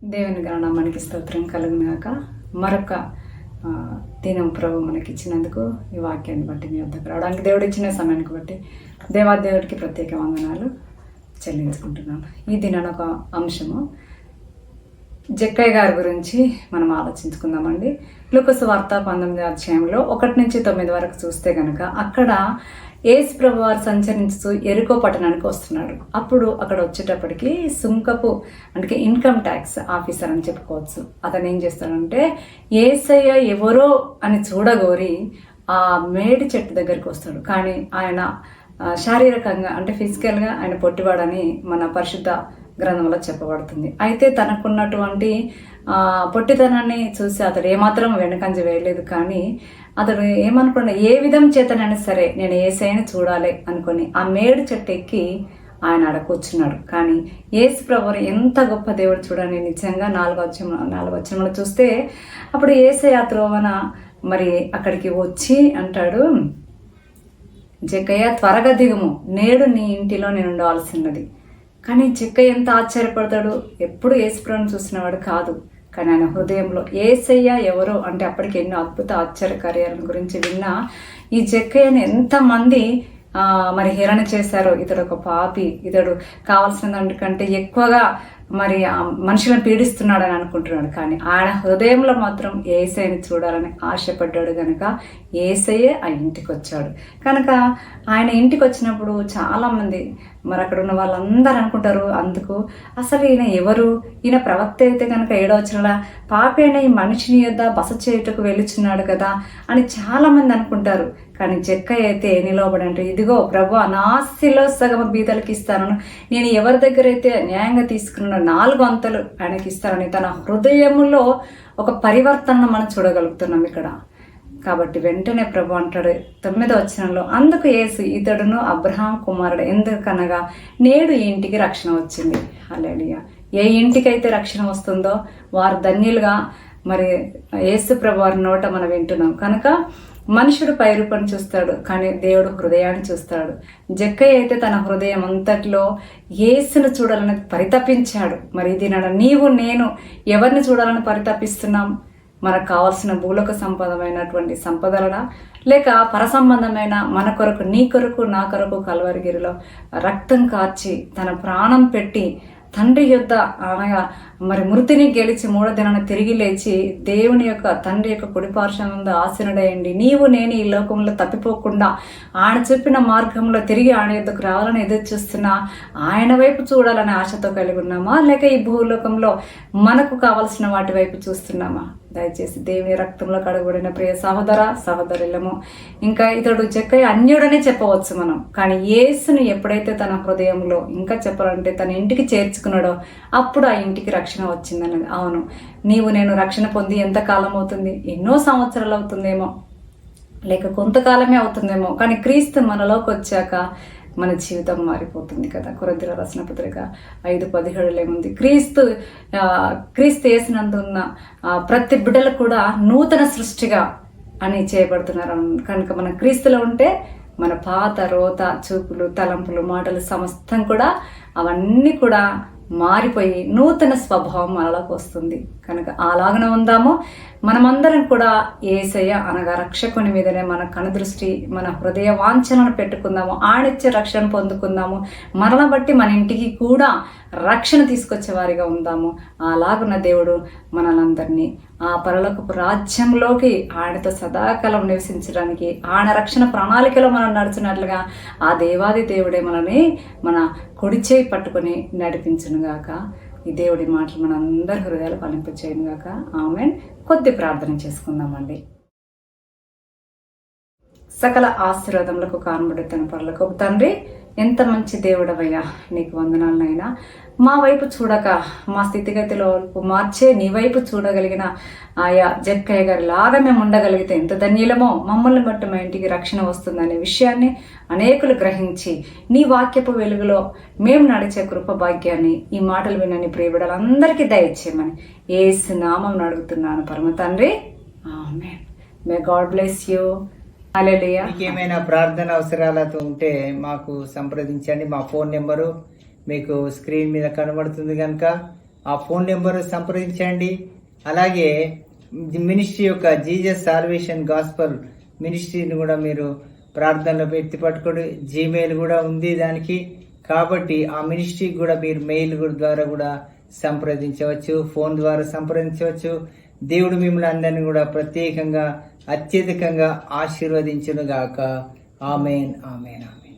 దేవుని నామానికి స్తోత్రం కలుగునాక మరొక దినం ప్రభు మనకి ఇచ్చినందుకు ఈ వాక్యాన్ని బట్టి మీ వద్దకు రావడానికి దేవుడు ఇచ్చిన సమయానికి బట్టి దేవాదేవుడికి ప్రత్యేక వందనాలు చెల్లించుకుంటున్నాను. ఈ దినాన ఒక అంశము జక్కయ్య గారి గురించి మనం ఆలోచించుకుందామండి. లూకా సువార్త 19వ అధ్యాయంలో 1-9 వరకు చూస్తే కనుక అక్కడ యేసు ప్రభు వారు సంచరించుతూ ఎరికో పట్టణానికి వస్తున్నాడు. అప్పుడు అక్కడ వచ్చేటప్పటికి సుంకపు అంటే ఇన్కమ్ ట్యాక్స్ ఆఫీసర్ అని చెప్పుకోవచ్చు. అతను ఏం చేస్తాడంటే యేసయ్య ఎవరో అని చూడగోరి ఆ మేడి చెట్టు దగ్గరికి వస్తాడు. కానీ ఆయన శారీరకంగా అంటే ఫిజికల్గా ఆయన పొట్టివాడని మన పరిశుద్ధ గ్రంథంలో చెప్పబడుతుంది. అయితే తనకున్నటువంటి పొట్టితనాన్ని చూసి అతడు ఏమాత్రం వెనకంజ వేయలేదు. కానీ అతడు ఏమనుకున్నా ఏ విధం చేతనైనా సరే నేను యేసయ్యని చూడాలి అనుకొని ఆ మేడు చెట్టు ఎక్కి ఆయన ఆడ కూర్చున్నాడు. కానీ యేసు ప్రభువు ఎంత గొప్ప దేవుడు చూడండి. నిజంగా 4వ వచనంలో చూస్తే అప్పుడు యేసయ్య త్రోవన మరి అక్కడికి వచ్చి అంటాడు, జక్కయ్య త్వరగా దిగుము, నేడు నీ ఇంటిలో నేను ఉండవలసినది. కానీ జక్కయ్య ఎంత ఆశ్చర్యపడతాడు, ఎప్పుడు యేసుప్రభుని చూసినవాడు కాదు. కానీ ఆయన హృదయంలో యేసయ్య ఎవరో అంటే అప్పటికి ఎన్నో అద్భుత ఆశ్చర్య కార్యాలను గురించి విన్నా ఈ జక్కయ్యని ఎంతమంది మరి హేళన చేశారో, ఇతడు ఒక పాపి, ఇతడు కావాల్సిన దానికంటే ఎక్కువగా మరి మనుషులను పీడిస్తున్నాడని అనుకుంటున్నాడు. కానీ ఆయన హృదయంలో మాత్రం యేసయ్యని చూడాలని ఆశపడ్డాడు కనుక యేసయ్యే ఆ ఇంటికి వచ్చాడు. కనుక ఆయన ఇంటికి వచ్చినప్పుడు చాలామంది మరి అక్కడ ఉన్న వాళ్ళందరూ అనుకుంటారు, అందుకు అసలు ఈయన ఎవరు, ఈయన ప్రవక్త అయితే కనుక 7వ వచనంలో పాపైన ఈ మనిషిని యొద్ద బస చేయుటకు వెలుచున్నాడు కదా అని చాలామంది అనుకుంటారు. కానీ జక్కయ్య అయితే నిలవబడంటే, ఇదిగో ప్రభు నా ఆస్తిలో సగం బీదలకి ఇస్తాను, నేను ఎవరి దగ్గర అయితే న్యాయంగా తీసుకున్నానో 4 అంతలు ఆయనకి ఇస్తానని తన హృదయములో ఒక పరివర్తన మనం చూడగలుగుతున్నాం ఇక్కడ. కాబట్టి వెంటనే ప్రభు అంటాడు 9వ వచనంలో, అందుకు యేసు ఇతడును అబ్రహాం కుమారుడు, ఎందుకనగా నేడు ఈ ఇంటికి రక్షణ వచ్చింది. హల్లెలూయా. ఏ ఇంటికైతే రక్షణ వస్తుందో వారు ధన్యులుగా మరి యేసు ప్రభు వారి నోట మనం వింటున్నాం. కనుక మనుషుడు పై రూపాన్ని చూస్తాడు, కానీ దేవుడు హృదయాన్ని చూస్తాడు. జక్కయ్య అయితే తన హృదయం అంతట్లో యేసును చూడాలని పరితపించాడు. మరి ఇది నీవు నేను ఎవరిని చూడాలని పరితపిస్తున్నాం? మనకు కావాల్సిన భూలోక సంపదమైనటువంటి సంపదలనా, లేక పరసంబంధమైన మన కొరకు, నీ కొరకు, నా కొరకు కల్వరిగిరిలో రక్తం కార్చి తన ప్రాణం పెట్టి తండ్రి యొద్ద అనగా మరి మృతిని గెలిచి 3వ దినాన తిరిగి లేచి దేవుని యొక్క తండ్రి యొక్క కుడిపార్శ్వమున ఆసీనుడయ్యండి, నీవు నేను ఈ లోకంలో తప్పిపోకుండా ఆయన చెప్పిన మార్గంలో తిరిగి ఆయన యొద్దకు రావాలని ఎదురు చూస్తున్నా ఆయన వైపు చూడాలని ఆశతో కలిగి ఉన్నామా, లేక ఈ భూలోకంలో మనకు కావలసిన వాటి వైపు చూస్తున్నామా? దయచేసి దేవుని రక్తంలో కడగబడిన ప్రియ సహోదర సహోదరులము, ఇంకా ఇతడు జక్కయ్య అన్యుడనే చెప్పవచ్చు మనం. కానీ యేసుని ఎప్పుడైతే తన హృదయంలో ఇంకా చెప్పాలంటే తన ఇంటికి చేర్చుకున్నాడో అప్పుడు ఆ ఇంటికి రక్షణ వచ్చిందన్నది. అవును, నీవు నేను రక్షణ పొంది ఎంత కాలం అవుతుంది? ఎన్నో సంవత్సరాలు అవుతుందేమో, లేక కొంతకాలమే అవుతుందేమో. కానీ క్రీస్తు మనలోకి వచ్చాక మన జీవితం మారిపోతుంది కదా. కొరింథీయులకు రాసిన పత్రిక 5:17 ఏముంది? క్రీస్తు యేసునందున్న ప్రతి బిడ్డలు కూడా నూతన సృష్టిగా అని చేయబడుతున్నారు. కనుక మన క్రీస్తులో ఉంటే మన పాత రోత చూపులు తలంపులు మాటలు సమస్తం కూడా అవన్నీ కూడా మారిపోయి నూతన స్వభావం మనలోకి వస్తుంది. కనుక అలాగనే ఉందాము. మనమందరం కూడా యేసయ్య అనగా రక్షకుని మీదనే మన కనుదృష్టి, మన హృదయ వాంఛనను పెట్టుకుందాము. ఆడిచ్చే రక్షణ పొందుకుందాము. మనల్ని బట్టి మన ఇంటికి కూడా రక్షణ తీసుకొచ్చే వారిగా ఉందాము. అలాగున్న దేవుడు మనలందరినీ ఆ పరలోకపు రాజ్యంలోకి ఆయనతో సదాకాలం నివసించడానికి ఆయన రక్షణ ప్రణాళికలో మనం నడుచున్నట్లుగా ఆ దేవాది దేవుడే మనని మన కుడి చేయి పట్టుకొని నడిపించునుగాక. ఈ దేవుడి మాటలు మన అందరి హృదయాలు ఫలింపచేయునుగాక. ఆమేన్. కొద్ది ప్రార్థన చేసుకుందామండి. సకల ఆశీర్వాదములకు కారణబడుతున్న పరలోకపు తండ్రి, ఎంత మంచి దేవుడవయ్యా, నీకు వందనాలనైనా. మా వైపు చూడక మా స్థితిగతిలో మార్చే నీ వైపు చూడగలిగిన ఆయా జక్కయ్య గారి లాగా మేము ఉండగలిగితే ఎంత ధన్యులమో. మమ్మల్ని బట్టి మా ఇంటికి రక్షణ వస్తుందనే విషయాన్ని అనేకులు గ్రహించి నీ వాక్యపు వెలుగులో మేము నడిచే కృప భాగ్యాన్ని ఈ మాటలు వినని ప్రియబిడ్డలందరికీ దయచేయమని యేసు నామమున అడుగుతున్నాను పరమ తండ్రి. Amen. May God bless you. Hallelujah. ఏమైనా ప్రార్థన అవసరాలతో ఉంటే మాకు సంప్రదించండి. మా ఫోన్ నెంబరు మీకు స్క్రీన్ మీద కనబడుతుంది కనుక ఆ ఫోన్ నెంబర్ సంప్రదించండి. అలాగే మినిస్ట్రీ యొక్క జీజస్ సాల్వేషన్ గాస్పల్ మినిస్ట్రీని కూడా మీరు ప్రార్థనలో ఎత్తి పట్టుకోండి. జీమెయిల్ కూడా ఉంది దానికి. కాబట్టి ఆ మినిస్ట్రీకి కూడా మీరు మెయిల్ ద్వారా కూడా సంప్రదించవచ్చు, ఫోన్ ద్వారా సంప్రదించవచ్చు. దేవుడు మిమ్మల్ని అందరినీ కూడా ప్రత్యేకంగా అత్యధికంగా ఆశీర్వదించును గాక. ఆమేన్, ఆమేన్, ఆమేన్.